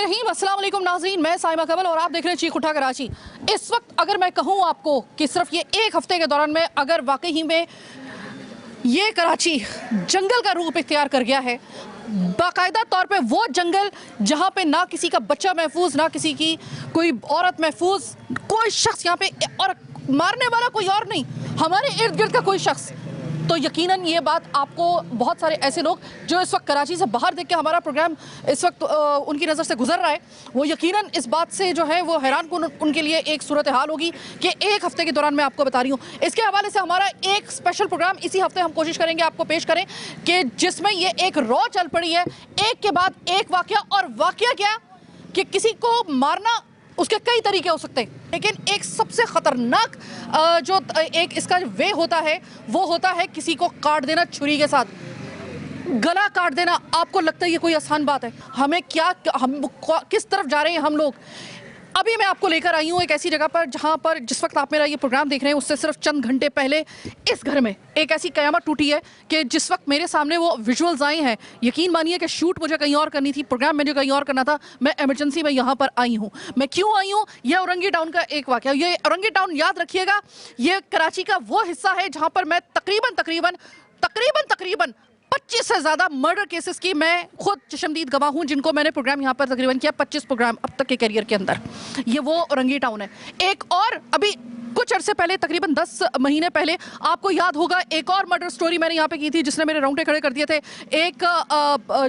बिस्मिल्लाहिर्रहमानिर्रहीम। अस्सलाम वालेकुम नाज़रीन, मैं साइमा कमल और आप देख रहे हैं चीख उठा कराची। इस वक्त अगर मैं कहूँ आपको कि सिर्फ ये एक हफ्ते के दौरान में अगर वाकई में ये कराची जंगल का रूप इख्तियार कर गया है, बाकायदा तौर पे वो जंगल जहाँ पे ना किसी का बच्चा महफूज, ना किसी की कोई औरत महफूज, कोई शख्स यहाँ पे, और मारने वाला कोई और नहीं, हमारे इर्द गिर्द का कोई शख्स, तो यकीनन ये बात आपको बहुत सारे ऐसे लोग जो इस वक्त कराची से बाहर देख के हमारा प्रोग्राम इस वक्त उनकी नज़र से गुजर रहा है, वो यकीनन इस बात से जो है वो हैरान कन उनके लिए एक सूरत हाल होगी कि एक हफ्ते के दौरान मैं आपको बता रही हूँ। इसके हवाले से हमारा एक स्पेशल प्रोग्राम इसी हफ्ते हम कोशिश करेंगे आपको पेश करें कि जिसमें ये एक रॉ चल पड़ी है, एक के बाद एक वाकया, और वाकया क्या कि किसी को मारना उसके कई तरीके हो सकते हैं, लेकिन एक सबसे ख़तरनाक जो एक इसका वे होता है वो होता है किसी को काट देना, छुरी के साथ गला काट देना। आपको लगता है ये कोई आसान बात है? हम किस तरफ जा रहे हैं हम लोग? अभी मैं आपको लेकर आई हूँ एक ऐसी जगह पर जहाँ पर जिस वक्त आप मेरा ये प्रोग्राम देख रहे हैं उससे सिर्फ चंद घंटे पहले इस घर में एक ऐसी कयामत टूटी है कि जिस वक्त मेरे सामने वो विजुअल्स आए हैं, यकीन मानिए कि शूट मुझे कहीं और करनी थी, प्रोग्राम मुझे कहीं और करना था, मैं इमरजेंसी में यहाँ पर आई हूँ। मैं क्यों आई हूँ? यह औरंगी टाउन का एक वाक़या। ये औरंगी टाउन याद रखिएगा, ये कराची का वो हिस्सा है जहाँ पर मैं तकरीबन 25 से ज़्यादा मर्डर केसेस की मैं खुद चशमदीद गवाह हूँ, जिनको मैंने प्रोग्राम यहाँ पर तकरीबन किया 25 प्रोग्राम अब तक के करियर के अंदर। ये वो औरंगी टाउन है। एक और अभी कुछ अरसे पहले, तकरीबन 10 महीने पहले, आपको याद होगा एक और मर्डर स्टोरी मैंने यहाँ पे की थी जिसने मेरे रोंगटे खड़े कर दिए थे। एक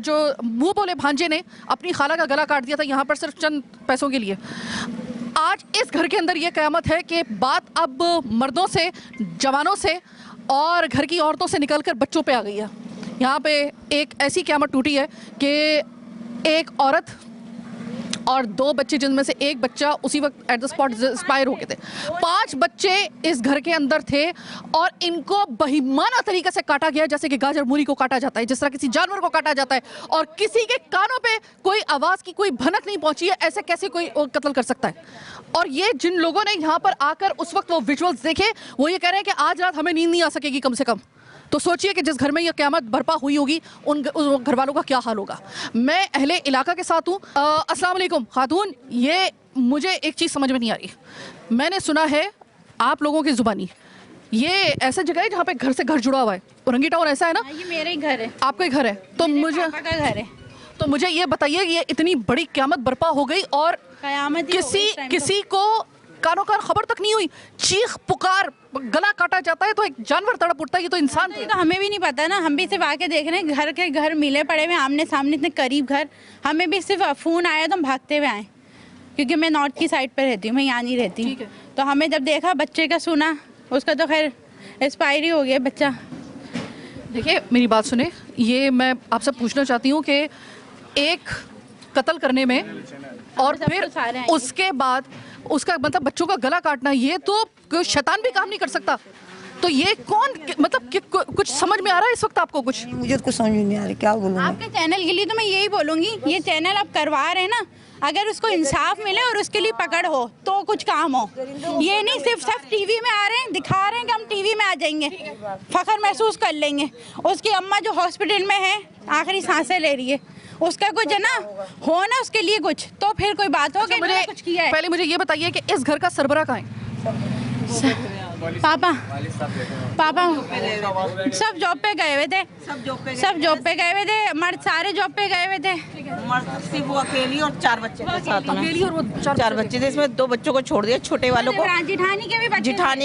जो मुँह बोले भांजे ने अपनी खाला का गला काट दिया था यहाँ पर सिर्फ चंद पैसों के लिए। आज इस घर के अंदर ये क़यामत है कि बात अब मर्दों से, जवानों से और घर की औरतों से निकल कर बच्चों पे आ गई है। यहाँ पे एक ऐसी क़यामत टूटी है कि एक औरत और 2 बच्चे, जिनमें से एक बच्चा उसी वक्त एट द स्पॉट एक्सपायर हो गए थे। 5 बच्चे इस घर के अंदर थे और इनको बेईमाना तरीके से काटा गया, जैसे कि गाजर मूली को काटा जाता है, जिस तरह किसी जानवर को काटा जाता है, और किसी के कानों पे कोई आवाज़ की कोई भनक नहीं पहुंची है। ऐसे कैसे कोई कत्ल कर सकता है? और ये जिन लोगों ने यहाँ पर आकर उस वक्त वो विजुअल्स देखे, वो ये कह रहे हैं कि आज रात हमें नींद नहीं आ सकेगी कम से कम। तो सोचिए कि जिस घर में यह क़यामत बर्पा हुई होगी उन घर वालों का क्या हाल होगा। मैं अहले इलाका के साथ हूँ। अस्सलाम वालेकुम खातून, ये मुझे एक चीज़ समझ में नहीं आ रही। मैंने सुना है आप लोगों की ज़ुबानी ये ऐसा जगह है जहाँ पे घर से घर जुड़ा हुआ है। औरंगी टाउन ऐसा है ना? ये मेरा ही घर है। आपका ही घर है? तो मुझे ये बताइए, ये इतनी बड़ी क़यामत बर्पा हो गई और किसी को कानों कान खबर तक नहीं हुई, चीख पुकार, गला काटा जाता है तो एक जानवर तड़प उठता है, ये तो इंसान तो हमें भी नहीं पता ना, हम भी सिर्फ आके देख रहे हैं। घर के घर मिले पड़े हुए आमने सामने, इतने करीब घर। हमें भी सिर्फ फ़ोन आया तो हम भागते हुए आए, क्योंकि मैं नॉर्थ की साइड पर रहती हूँ, मैं यहाँ नहीं रहती। तो हमें जब देखा, बच्चे का सुना, उसका तो खैर एक्सपायरी हो गया बच्चा। देखिए मेरी बात सुने, ये मैं आपसे पूछना चाहती हूँ कि एक कत्ल करने में और फिर उसके बाद उसका मतलब बच्चों का गला काटना, ये तो कोई शैतान भी काम नहीं कर सकता। तो ये कौन, मतलब कुछ समझ में आ रहा है इस वक्त आपको? कुछ मुझे तो कुछ समझ में नहीं आ रहा, क्या बोलूं। आपके चैनल के लिए तो मैं यही बोलूँगी, ये चैनल आप करवा रहे हैं ना, अगर उसको इंसाफ मिले और उसके लिए पकड़ हो तो कुछ काम हो। ये नहीं सिर्फ टीवी में आ रहे हैं, दिखा रहे हैं कि हम टीवी में आ जाएंगे, फख्र महसूस कर लेंगे। उसकी अम्मा जो हॉस्पिटल में है, आखिरी सांसें ले रही है, उसका कुछ है ना हो ना, उसके लिए कुछ तो फिर कोई बात हो। मुझे कुछ किया है। पहले मुझे ये बताइए कि इस घर का सरबरा कहाँ है? पापा सब जॉब पे गए हुए थे, सब जॉब पे गए हुए थे, मर्द सारे जॉब पे गए हुए थे। मर्द सिर्फ वो अकेली और 4 बच्चे थे साथ में। अकेली और वो 4 बच्चे थे, इसमें 2 बच्चों को छोड़ दिया, छोटे वालों को। जिठानी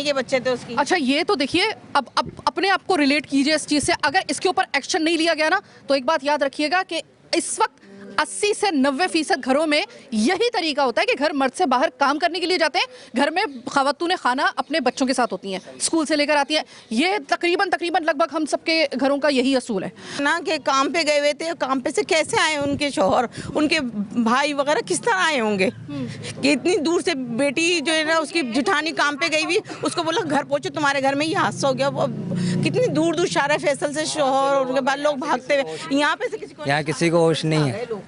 के बच्चे थे उसकी। अच्छा, ये तो देखिए, अब अपने आप को रिलेट कीजिए इस चीज़ से। अगर इसके ऊपर एक्शन नहीं लिया गया ना, तो एक बात याद रखिएगा कि इस वक्त 80 से 90% घरों में यही तरीका होता है कि घर मर्द से बाहर काम करने के लिए जाते हैं, घर में खवातून खाना अपने बच्चों के साथ होती हैं, स्कूल से लेकर आती हैं। ये तकरीबन लगभग हम सबके घरों का यही असूल है ना कि काम पे गए हुए थे, काम पे से कैसे आए उनके शौहर, उनके भाई वगैरह किस तरह आए होंगे कि इतनी दूर से बेटी जो है ना उसकी जिठानी काम पे गई हुई, उसको बोला घर पहुँचो, तुम्हारे घर में ये हादसा हो गया। वो कितनी दूर शारा फैसल से शौहर और उनके बाद लोग भागते हुए यहाँ पे से किसी को होश नहीं है।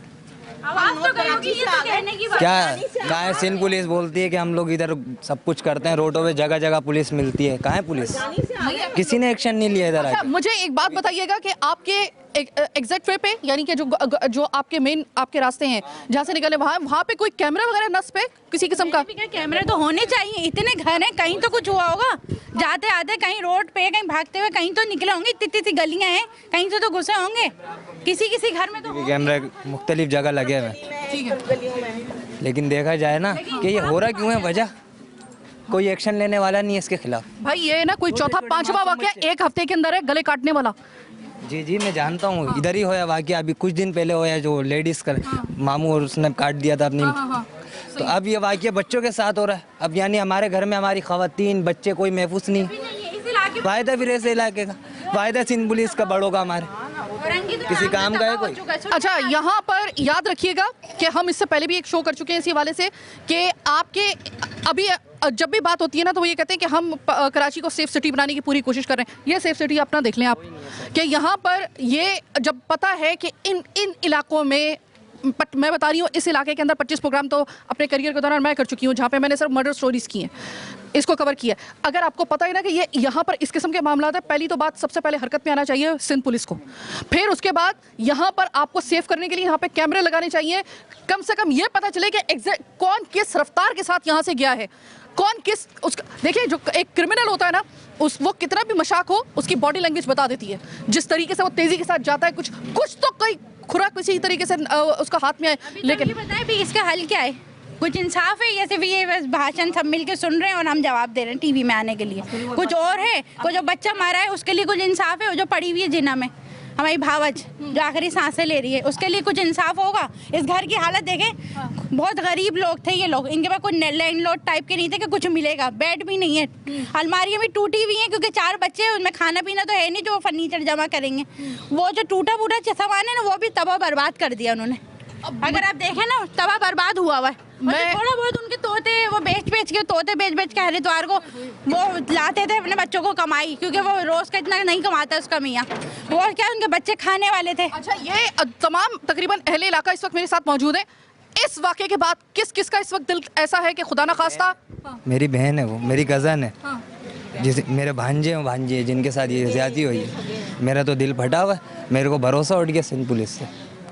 क्या सिंध पुलिस बोलती है कि हम लोग इधर सब कुछ करते हैं, रोडों पे जगह जगह पुलिस मिलती है, कहाँ है पुलिस? किसी ने एक्शन नहीं लिया इधर। मुझे एक बात बताइएगा कि आपके एग्जैक्ट वे पे, यानी कि जो आपके मेन आपके रास्ते हैं जहाँ से निकले, वहाँ पे कोई कैमरा वगैरह नस पे किसी किस्म का? कैमरे तो होने चाहिए, इतने घर हैं, कहीं तो कुछ हुआ होगा। जाते आते कहीं रोड पे, कहीं भागते हुए कहीं तो निकले होंगे, इतनी सी गलियां हैं, कहीं से तो घुसे होंगे, किसी किसी घर में तो कैमरे मुख्तलिफ जगह लगे हुए हैं। ठीक है, लेकिन देखा जाए ना कि ये हो रहा क्यों है, वजह कोई एक्शन लेने वाला नहीं है इसके खिलाफ। भाई ये ना कोई चौथा पांचवा वाकया एक हफ्ते के अंदर है गले काटने वाला। जी जी मैं जानता हूँ, इधर ही होया वाकया, अभी कुछ दिन पहले होया, जो लेडीज का मामू और उसने काट दिया था अपनी। तो अब ये वाकया बच्चों के साथ हो रहा है। अब यानी हमारे घर में हमारी खवातीन बच्चे कोई महफूज नहीं। फायदा फिर ऐसे इलाके का, फायदा सिंध पुलिस का, बड़ों का, हमारे किसी काम का है कोई? अच्छा, यहाँ पर याद रखिएगा कि हम इससे पहले भी एक शो कर चुके हैं इसी हवाले से कि आपके अभी जब भी बात होती है ना तो वो ये कहते हैं कि हम कराची को सेफ सिटी बनाने की पूरी कोशिश कर रहे हैं। ये सेफ सिटी अपना देख लें आप कि यहाँ पर ये जब पता है कि इन इलाकों में, मैं बता रही हूँ इस इलाके के अंदर 25 प्रोग्राम तो अपने करियर के दौरान मैं कर चुकी हूँ जहाँ पे मैंने सिर्फ मर्डर स्टोरीज की हैं, इसको कवर किया। अगर आपको पता है ना कि ये यहाँ पर इस किस्म के मामला है, पहली तो बात सबसे पहले हरकत में आना चाहिए सिंध पुलिस को। फिर उसके बाद यहाँ पर आपको सेव करने के लिए यहाँ पे कैमरे लगाने चाहिए, कम से कम ये पता चले कि एग्जैक्ट कौन किस रफ्तार के साथ यहाँ से गया है, कौन किस उसका। देखिए जो एक क्रिमिनल होता है ना, वो कितना भी मशाक हो उसकी बॉडी लैंग्वेज बता देती है, जिस तरीके से वो तेजी के साथ जाता है, कुछ तो कोई खुराक किसी तरीके से उसका हाथ में आए। लेकिन बताए भी इसका हल क्या है, कुछ इंसाफ है या सिर्फ ये बस भाषण सब मिलके सुन रहे हैं और हम जवाब दे रहे हैं टीवी में आने के लिए? कुछ और है, कोई जो बच्चा मारा है उसके लिए कुछ इंसाफ है, वो जो पड़ी हुई है जिना में हमारी भावज जो आखिरी सांसें ले रही है उसके लिए कुछ इंसाफ होगा? इस घर की हालत देखें, बहुत गरीब लोग थे ये लोग, इनके पास कोई लैंडलॉर्ड टाइप के नहीं थे कि कुछ मिलेगा, बेड भी नहीं है, अलमारियाँ भी टूटी हुई हैं क्योंकि 4 बच्चे हैं, उनमें खाना पीना तो है नहीं जो फर्नीचर जमा करेंगे। वो जो टूटा फूटा सामान है ना वो भी तबाह बर्बाद कर दिया उन्होंने। अगर आप देखें ना तबाह बर्बाद हुआ हुआ है। मैं थोड़ा बहुत उनके तोते वो बेच के तोते बेच के हरिद्वार को वो लाते थे अपने बच्चों को कमाई, क्योंकि वो रोज का इतना नहीं कमाता उसका मियाँ, वो क्या उनके बच्चे खाने वाले थे। अच्छा, ये तमाम तकरीबन अहले इलाका इस वक्त मेरे साथ मौजूद है। इस वाक़े के बाद किस किस का इस वक्त दिल ऐसा है कि खुदा ना खास्ता? मेरी बहन है, वो मेरी कज़न है, जिस मेरे भांजे जिनके साथ ये ज़्यादती हुई है, मेरा तो दिल फटा हुआ है। मेरे को भरोसा उठ गया सिंध पुलिस से,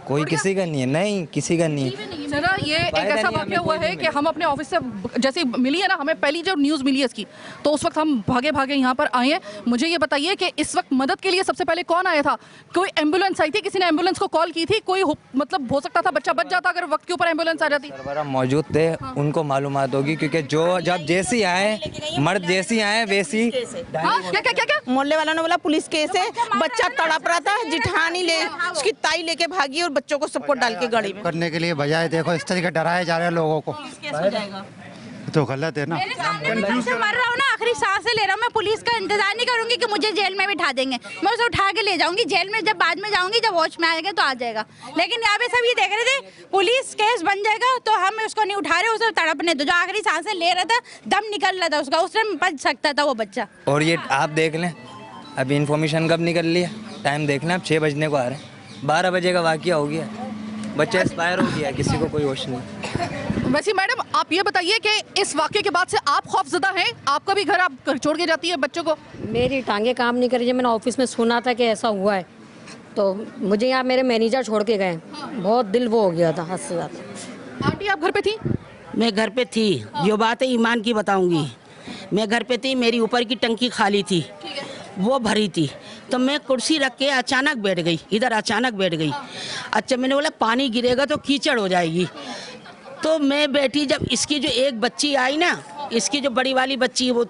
कोई किसी का नहीं है, नहीं किसी का नहीं है। जरा ये एक ऐसा वाक़या हुआ है कि हम अपने ऑफिस से जैसे मिली है ना, हमें पहली जब न्यूज़ मिली है इसकी तो उस वक्त हम भागे यहाँ पर आए हैं। मुझे ये बताइए कि इस वक्त मदद के लिए सबसे पहले कौन आया था? कोई एम्बुलेंस आई थी? किसी ने एम्बुलेंस को कॉल की थी? कोई मतलब हो सकता था बच्चा बच जाता अगर वक्त के ऊपर एम्बुलेंस आ जाती? सरबराह मौजूद थे, उनको मालूमात होगी, क्योंकि जो जब जैसी आए मर्द जैसी आए वैसी। क्या मोहल्ले वालों ने बोला पुलिस केस है, बच्चा तड़प रहा था, जिठानी ले उसकी ताई लेके भागी और बच्चों को सबको डाल के गाड़ी में करने के लिए बजाय देखो इस तरीके डराए जा रहे हैं लोगों को, तो गलत है ना। से मर रहा हूँ ना, आखिरी सांसें ले रहा हूँ, मैं पुलिस का इंतजार नहीं करूंगी कि मुझे जेल में बिठा देंगे, मैं उसे उठा के ले जाऊंगी जेल में, जब बाद में जाऊंगी जब होश में आएगा तो आ जाएगा। लेकिन यहाँ पे सब ये देख रहे थे पुलिस केस बन जाएगा तो हम उसको नहीं उठा रहे, उसे तड़पने दो। जो आखिरी सांसें ले रहा था, दम निकल रहा था उसका, उससे बच सकता था वो बच्चा। और ये आप देख लें, अभी इन्फॉर्मेशन कब निकल लिया, टाइम देख लें, अब 6 बजने को आ रहे हैं, 12 बजे का वाक़या हो गया, बच्चा एक्सपायर हो गया, किसी को कोई होश नहीं। वैसे मैडम आप ये बताइए कि इस वाक़े के बाद से आप खौफजदा हैं? आपका भी घर आप छोड़ के जाती है बच्चों को? मेरी टांगे काम नहीं करी, जब मैंने ऑफिस में सुना था कि ऐसा हुआ है तो मुझे यहाँ मेरे मैनेजर छोड़ के गए, बहुत दिल वो हो गया था हद से ज़्यादा। आंटी आप घर पे थी? मैं घर पे थी, जो बात है ईमान की बताऊंगी। मैं घर पे थी, मेरी ऊपर की टंकी खाली थी, वो भरी थी, तो मैं कुर्सी रख के अचानक बैठ गई, इधर अचानक बैठ गई। अच्छा मैंने बोला पानी गिरेगा तो कीचड़ हो जाएगी, तो मैं बैठी। जब इसकी जो एक बच्ची आई ना, इसकी जो बड़ी वाली बच्ची है, वो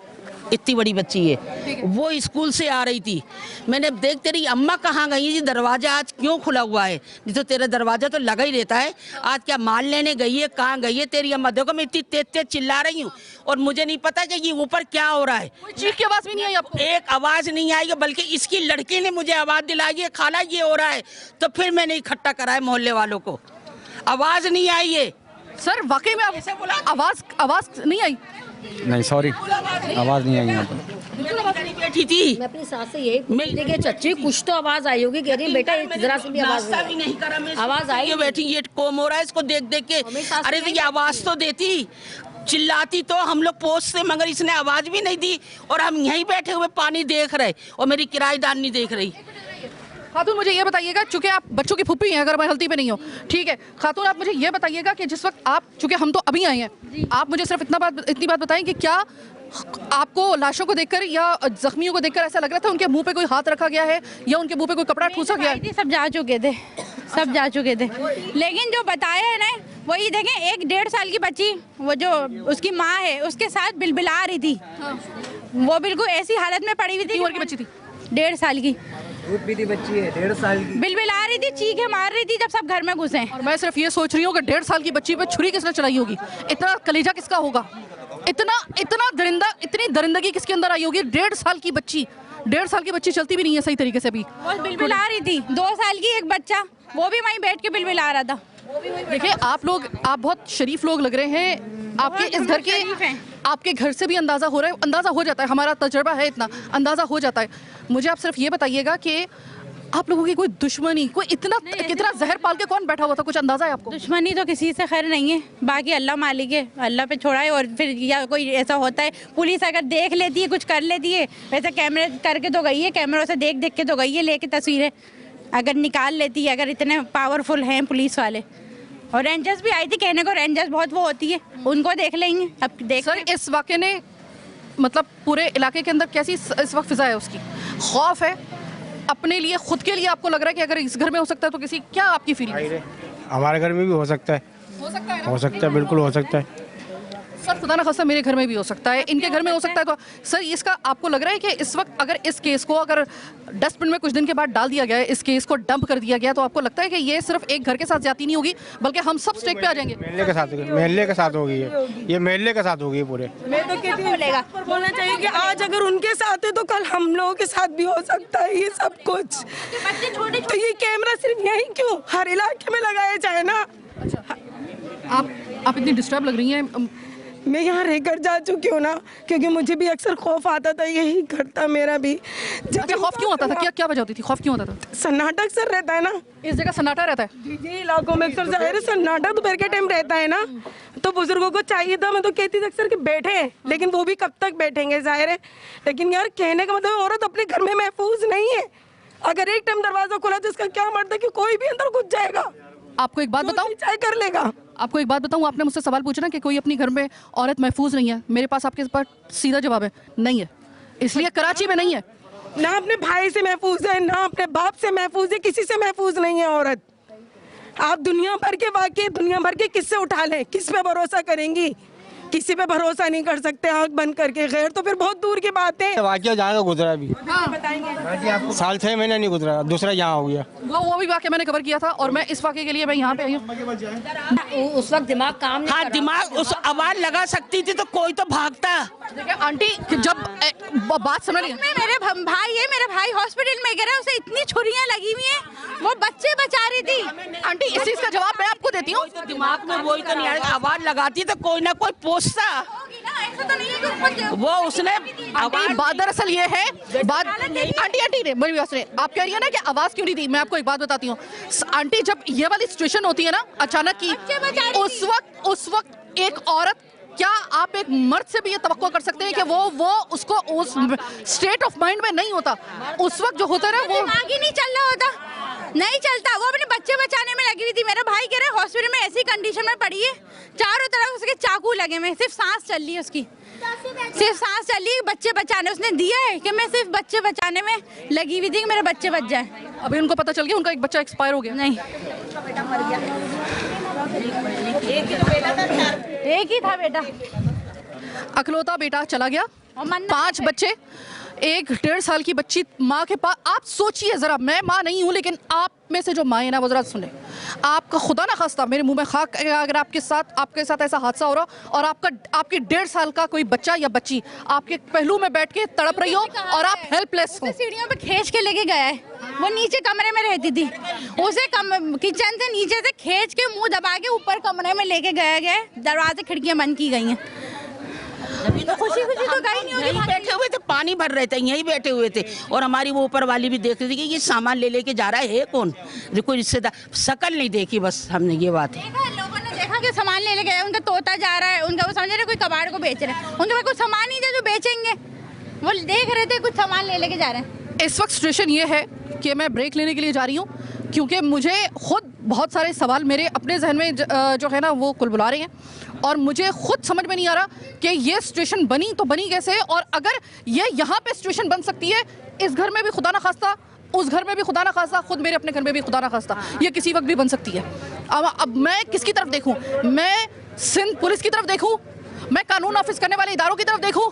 इतनी बड़ी बच्ची है, वो स्कूल से आ रही थी, मैंने देख तेरी अम्मा कहाँ गई है, दरवाज़ा आज क्यों खुला हुआ है, नहीं तो तेरा दरवाज़ा तो लगा ही रहता है, आज क्या माल लेने गई है, कहाँ गई है तेरी अम्मा? देखो मैं इतनी तेज तेज चिल्ला रही हूँ और मुझे नहीं पता कि ये ऊपर क्या हो रहा है। कोई चीख की आवाज़ भी नहीं आई आपको? एक आवाज़ नहीं आई, बल्कि इसकी लड़की ने मुझे आवाज़ दिलाई है, खाला ये हो रहा है, तो फिर मैंने इकट्ठा कराया मोहल्ले वालों को, आवाज़ नहीं आई है। सर वाकई में आवाज़ नहीं आई? नहीं सॉरी, आवाज़ नहीं आई यहाँ पर। बैठी थी, मैं अपनी सास से यही पूछती कि चच्ची कुछ तो आवाज़ आई होगी, कह रही बेटा जरा सी भी आवाज़ नहीं आई। आवाज़ आई, बैठी, ये कोम हो रहा है इसको देख देख के, अरे तो ये आवाज़ तो देती, चिल्लाती तो हम लोग पोस्ट से, मगर इसने आवाज़ भी नहीं दी और हम यहीं बैठे हुए पानी देख रहे और मेरी किराएदार नहीं देख रही। खातून मुझे ये बताइएगा, चूंकि आप बच्चों की फूफी हैं, अगर मैं गलती पे नहीं हूँ, ठीक है खातून, आप मुझे ये बताइएगा कि जिस वक्त आप, चूंकि हम तो अभी आए हैं, आप मुझे सिर्फ इतनी बात बताएं कि क्या आपको लाशों को देखकर या जख्मियों को देखकर ऐसा लग रहा था उनके मुंह पे कोई हाथ रखा गया है या उनके मुंह पे कोई कपड़ा ठूसा गया है? सब जा चुके थे, सब जा चुके थे, लेकिन जो बताया है ना वही देखें, 1-1.5 साल की बच्ची, वो जो उसकी माँ है उसके साथ बिलबिला रही थी, वो बिल्कुल ऐसी हालत में पड़ी हुई थी। उम्र की बच्ची थी? 1.5 साल की दूध पीती बच्ची है, 1.5 साल की, बिलबिला रही थी, चीखें मार रही थी जब सब घर में घुसे। और मैं सिर्फ ये सोच रही हूँ कि 1.5 साल की बच्ची पे छुरी किसने चलाई होगी, इतना कलेजा किसका होगा, इतनी दरिंदगी किसके अंदर आई होगी? 1.5 साल की बच्ची, 1.5 साल की बच्ची चलती भी नहीं है सही तरीके से भी, वो बिलबिला रही थी। 2 साल की एक बच्चा, वो भी वहीं बैठ के बिलबिला रहा था। देखिए आप बहुत शरीफ लोग लग रहे हैं, आपके इस घर के, आपके घर से भी अंदाज़ा हो रहा है, अंदाज़ा हो जाता है, हमारा तजुर्बा है इतना, अंदाज़ा हो जाता है। मुझे आप सिर्फ ये बताइएगा कि आप लोगों की कोई दुश्मनी, कोई कितना जहर पाल के कौन बैठा हुआ था, कुछ अंदाज़ा है आपको? दुश्मनी तो किसी से खैर नहीं है, बाकी अल्लाह मालिक है, अल्लाह पे छोड़ा है। और फिर या कोई ऐसा होता है, पुलिस अगर देख लेती है, कुछ कर लेती है, वैसे कैमरे करके तो गई है, कैमरों से देख के तो गई है लेके तस्वीरें, अगर निकाल लेती है, अगर इतने पावरफुल हैं पुलिस वाले। और रेंजर्स भी आई थी, कहने को रेंजर्स बहुत वो होती है, उनको देख लेंगे। अब देख सर इस वाक़े ने मतलब पूरे इलाके के अंदर कैसी इस वक्त फिजा है उसकी? खौफ है अपने लिए, खुद के लिए? आपको लग रहा है कि अगर इस घर में हो सकता है तो किसी, क्या आपकी फीलिंग? हमारे घर में भी हो सकता है, हो सकता है, बिल्कुल हो सकता है। सर खुदा ना खास्ता मेरे घर में भी हो सकता है, इनके घर में हो सकता है, तो सर इसका आपको लग रहा है कि इस वक्त अगर इस केस को अगर डस्टबिन में कुछ दिन के बाद डाल दिया गया है, इस केस को डंप कर दिया गया, तो आपको लगता है कि ये सिर्फ एक घर के साथ ज्यादती नहीं होगी बल्कि हम सब स्टेक पे आ जाएंगे? महल्ले के साथ होगी ये महल्ले के साथ होगी पूरे। मैं तो कहती हूँ बोलना चाहिए कि आज अगर उनके साथ है तो कल हम लोगों के साथ भी हो सकता है ये सब कुछ। तो ये कैमरा सिर्फ यहीं क्यों, हर इलाके में लगाया जाए ना। आप इतनी डिस्टर्ब लग रही हैं। मैं यहाँ रहकर जा चुकी हूँ ना, क्योंकि मुझे भी अक्सर खौफ आता था, यही घर था मेरा भी। अच्छा खौफ क्यों आता था, क्या वजह होती थी, खौफ क्यों आता था? सन्नाटा अक्सर रहता है ना, इस जगह सन्नाटा रहता है जी इलाकों में अक्सर जाहिर है सन्नाटा दोपहर के टाइम रहता है ना, तो बुजुर्गों को चाहिए था, मैं तो कहती थी अक्सर कि बैठे, लेकिन वो भी कब तक बैठेंगे जाहिर है। लेकिन यार कहने का मतलब औरत अपने घर में महफूज नहीं है, अगर एक टाइम दरवाजा खुला तो इसका क्या मतलब है कि कोई भी अंदर घुस जाएगा। आपको एक बात बताऊं, चाहे कर लेगा। आपको एक बात बताऊं, आपने मुझसे सवाल पूछा ना कि कोई अपनी घर में औरत महफूज नहीं है, मेरे पास आपके पास सीधा जवाब है, नहीं है। इसलिए कराची में नहीं है, ना अपने भाई से महफूज है, ना अपने बाप से महफूज है, किसी से महफूज नहीं है औरत। आप दुनिया भर के वाकई, दुनिया भर के किससे उठा लें, किस पे भरोसा करेंगी? किसी पे भरोसा नहीं कर सकते आंख बंद करके, खैर तो फिर बहुत दूर की बात है। वाकया जहाँ का गुजरा अभी साल 6 महीने नहीं गुजरा, दूसरा यहाँ हो गया। वो भी वाकया मैंने कवर किया था और मैं इस वाकये के लिए मैं यहाँ पे आई हूँ। उस वक्त दिमाग काम नहीं हाँ कर रहा दिमाग उस आवाज लगा सकती थी तो कोई तो भागता। देखिए आंटी जब बात समझ रही है, मेरे भाई है, मेरा भाई हॉस्पिटल में गिरा, उसे इतनी छुरियां लगी हुई हैं, वो बच्चे बचा रही थी। आंटी इस चीज का जवाब मैं आपको देती हूँ। दिमाग में वही तो नहीं आया, आवाज लगाती तो कोई ना कोई पूछता। ऐसा तो नहीं है कि वो उसने आंटी बात दरअसल ये है, बात आंटी ने मेरी बात सुनिए, आप कह रही है ना कि आवाज क्यों नहीं दी, मैं आपको एक बात बताती हूँ आंटी, जब ये वाली सिचुएशन होती है ना अचानक की, उस वक्त एक औरत, क्या आप एक मर्द से भी ये तवक्को कर सकते हैं कि वो उसको उस स्टेट ऑफ माइंड में नहीं होता, उस वक्त जो होता है ना वो दिमाग ही नहीं चल रहा होता, नहीं चलता, वो अपने बच्चे बचाने में लगी हुई थी। मेरा भाई कह रहा है हॉस्पिटल में ऐसी कंडीशन में पड़ी है, चारों तरफ उसके चाकू लगे हुए, सिर्फ सांस चल रही है उसकी, सिर्फ सांस चल रही है बच्चे बचाने। उसने दिया है कि मैं सिर्फ बच्चे बचाने में लगी हुई थी कि मेरे बच्चे बच जाए। अभी उनको पता चल गया उनका एक बच्चा एक्सपायर हो गया? नहीं, एक ही था बेटा, अकलौता बेटा चला गया, 5 बच्चे, एक 1.5 साल की बच्ची माँ के पास। आप सोचिए जरा, मैं माँ नहीं हूँ लेकिन आप में से जो माँ है ना वो जरा सुने, आपका खुदा ना खास्ता मेरे मुंह में खाक अगर आपके साथ ऐसा हादसा हो रहा और आपकी 1.5 साल का कोई बच्चा या बच्ची आपके पहलू में बैठ के तड़प रही हो और आप हेल्पलेस हो। सीढ़ियों पे खींच के लेके गया है, वो नीचे कमरे में रहती थी, उसे किचन से नीचे से खींच के मुंह दबा के ऊपर कमरे में लेके गया गया, दरवाजे खिड़कियां बंद की गई हैं। तो खुशी खुशी तो गई नहीं होगी, यहीं बैठे हुए थे, पानी भर रहे थे, यहीं बैठे हुए थे, और हमारी वो ऊपर वाली भी देख रही थी कि ये सामान ले लेके जा रहा है कौन, कोई रिश्तेदार, शकल नहीं देखी, बस हमने ये बात है। लोगों ने देखा कि सामान ले लेके गए, उनका तोता जा रहा है, उनका वो समझ रहे कोई कबाड़ को बेच रहे हैं, उनके पास कुछ सामान नहीं थे जो बेचेंगे, वो देख रहे थे कुछ सामान ले लेके जा रहे हैं। इस वक्त सिचुएशन ये है कि मैं ब्रेक लेने के लिए जा रही हूँ, क्योंकि मुझे खुद बहुत सारे सवाल मेरे अपने जहन में जो है ना वो कुलबुला रहे हैं और मुझे खुद समझ में नहीं आ रहा कि ये सिचुएशन बनी तो बनी कैसे, और अगर ये यहाँ पे सिचुएशन बन सकती है, इस घर में भी खुदा ना खास्ता, उस घर में भी खुदा ना खास्ता, खुद मेरे अपने घर में भी खुदा ना खास्ता, ये किसी वक्त भी बन सकती है। अब मैं किसकी तरफ देखूं? मैं सिंध पुलिस की तरफ देखूं? मैं कानून ऑफिस करने वाले इदारों की तरफ देखूं?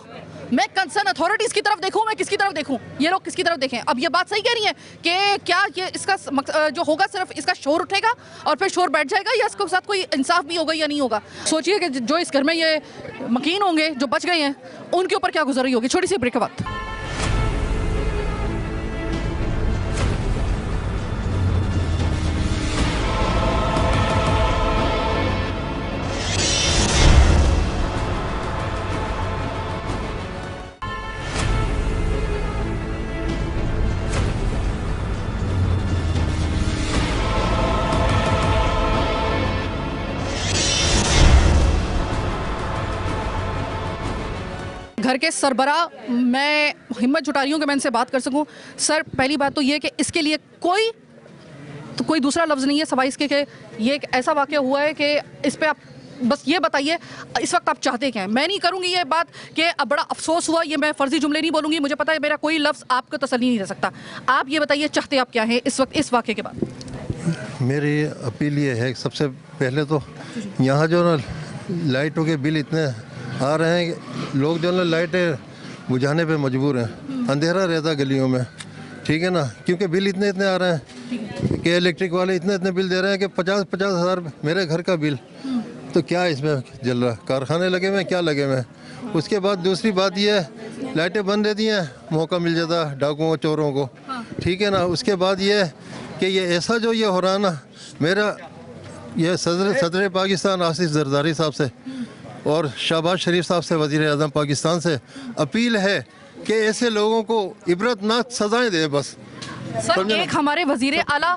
मैं कंसर्न अथॉरिटीज़ की तरफ देखूं? मैं किसकी तरफ देखूं? ये लोग किसकी तरफ देखें? अब ये बात सही कह रही है कि क्या ये इसका जो होगा सिर्फ इसका शोर उठेगा और फिर शोर बैठ जाएगा, या इसके साथ कोई इंसाफ भी होगा या नहीं होगा? सोचिए कि जो इस घर में ये मकीन होंगे, जो बच गए हैं, उनके ऊपर क्या गुजर रही होगी। छोटी सी ब्रेक के बाद। घर के सरबरा, मैं हिम्मत जुटा रही हूँ कि मैं इनसे बात कर सकूँ। सर, पहली बात तो ये कि इसके लिए कोई दूसरा लफ्ज़ नहीं है सवाई इसके कि ये एक ऐसा वाक़या हुआ है कि इस पर आप बस ये बताइए इस वक्त आप चाहते क्या हैं। मैं नहीं करूँगी ये बात कि अब बड़ा अफसोस हुआ, ये मैं फ़र्ज़ी जुमले नहीं बोलूँगी, मुझे पता है मेरा कोई लफ्ज़ आपको तसल्ली नहीं दे सकता। आप ये बताइए चाहते आप क्या हैं इस वक्त, इस वाक़े के बाद? मेरी अपील ये है, सबसे पहले तो यहाँ जो ना लाइटों के बिल इतने आ रहे हैं कि लोग जो ना लाइटें बुझाने पे मजबूर हैं, अंधेरा रहता गलियों में, ठीक है ना, क्योंकि बिल इतने आ रहे हैं कि इलेक्ट्रिक वाले इतने बिल दे रहे हैं कि 50 हज़ार मेरे घर का बिल, तो क्या इसमें जल रहा? कारखाने लगे हुए हैं, क्या लगे हुए हैं? उसके बाद दूसरी बात ये है, लाइटें बंद रहती हैं, मौका मिल जाता डाकुओं चोरों को, ठीक है ना। उसके बाद ये कि ये ऐसा जो ये हो रहा है ना, मेरा ये सदर पाकिस्तान आसिफ जरदारी साहब से और शहबाज शरीफ साहब से, वज़ीर आज़म पाकिस्तान से अपील है कि ऐसे लोगों को इबरतनाक सजाएं दे बस। सर, एक हमारे वज़ीर आला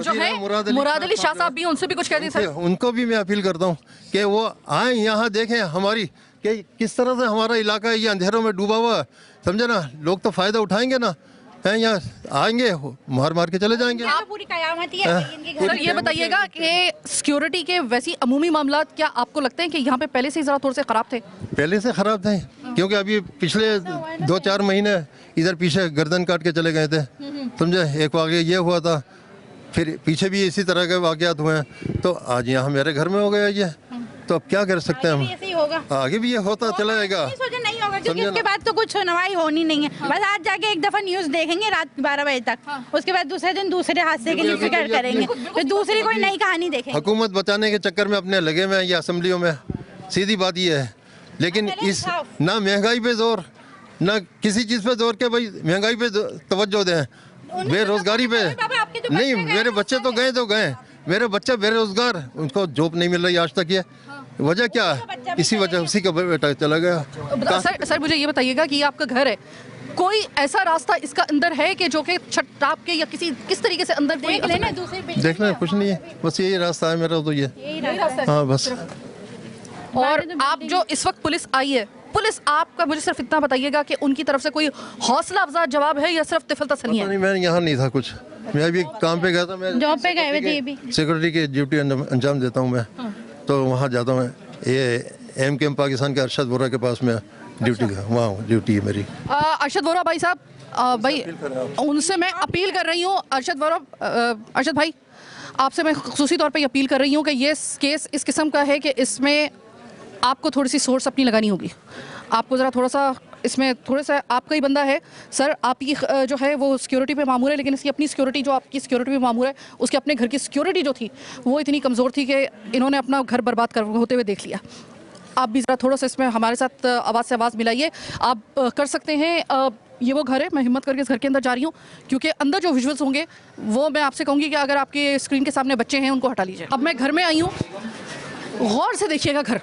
जो है मुराद अली शाह साहब भी, उनसे भी कुछ कह दीजिए। उनको भी मैं अपील करता हूँ कि वो आए यहाँ, देखें हमारी कि किस तरह से हमारा इलाका ये अंधेरों में डूबा हुआ है, समझे ना। लोग तो फ़ायदा उठाएंगे ना, हैं यहाँ आएंगे, मार के चले जाएंगे। पूरी कयामत ही है इनके घर। सर, ये बताइएगा कि सिक्योरिटी के वैसी अमूमी मामलात क्या आपको लगते हैं कि यहाँ पे पहले से ही ज़रा थोड़े से ख़राब थे? पहले से ख़राब थे, क्योंकि अभी पिछले 2-4 महीने इधर पीछे गर्दन काट के चले गए थे, समझे। एक वाक़या ये हुआ था, फिर पीछे भी इसी तरह के वाक़यात हुए हैं, तो आज यहाँ मेरे घर में हो गया ये, तो अब क्या कर सकते हैं हम? ऐसे ही होगा, आगे भी ये होता चला जाएगा। नहीं होगा, क्योंकि उसके बाद तो कुछ सुनवाई होनी नहीं है। बस आज जाके एक दफ़ा न्यूज़ देखेंगे रात 12 बजे तक, उसके बाद दूसरे दिन दूसरे हादसे के लिए फिक्र करेंगे, फिर दूसरी कोई नई कहानी देखेंगे। हुकूमत बचाने के चक्कर में अपने लगे हुए हैं ये असम्बलियों में, सीधी बात ये है। लेकिन इस ना महंगाई पे जोर, ना किसी चीज़ पे जोर के भाई महंगाई पे तवज्जो दें, बेरोजगारी पे नहीं। मेरे बच्चे तो गए, मेरे बच्चे बेरोजगार, उनको जॉब नहीं मिल रही आज तक। ये वजह क्या है? इसी वजह, उसी का बेटा चला गया। सर, मुझे ये बताइएगा कि आपका घर है, कोई ऐसा रास्ता इसका अंदर है कि जो कि छत टाप के या किस तरीके से अंदर देख लेना, देखना कुछ नहीं है, बस यही रास्ता है मेरा, तो ये हाँ बस। और आप जो इस वक्त पुलिस आई है, पुलिस आपका मुझे सिर्फ इतना बताइएगा कि उनकी तरफ से कोई हौसला अफजा जवाब है या सिर्फ तिफल तसल्ली है? नहीं, मैं यहाँ नहीं था कुछ, मैं अभी काम पे गया था, मैं जॉब पे गए थे अभी, सिक्योरिटी की ड्यूटी अंजाम देता हूँ मैं, तो वहाँ जाता हूँ। ये एम पाकिस्तान के अरशद वोरा के पास में ड्यूटी का, वहाँ ड्यूटी है मेरी। अरशद वोरा भाई साहब, भाई उनसे मैं अपील कर रही हूँ, अरशद भाई आपसे मैं खुसूसी तौर पे अपील कर रही हूँ कि ये केस इस किस्म का है कि इसमें आपको थोड़ी सी सोर्स अपनी लगानी होगी। आपको ज़रा थोड़ा सा इसमें थोड़ा सा, आपका ही बंदा है सर, आपकी जो है वो सिक्योरिटी पे मामूर है, लेकिन इसकी अपनी सिक्योरिटी, जो आपकी सिक्योरिटी पे मामूर है, उसके अपने घर की सिक्योरिटी जो थी वो इतनी कमज़ोर थी कि इन्होंने अपना घर बर्बाद होते हुए देख लिया। आप भी ज़रा थोड़ा सा इसमें हमारे साथ आवाज़ से आवाज़ मिलाइए। आप कर सकते हैं, ये वो घर है, मैं हिम्मत करके इस घर के अंदर जा रही हूँ, क्योंकि अंदर जो विजुअल्स होंगे वो मैं आपसे कहूँगी कि अगर आपके स्क्रीन के सामने बच्चे हैं उनको हटा लीजिए। अब मैं घर में आई हूँ, गौर से देखिएगा घर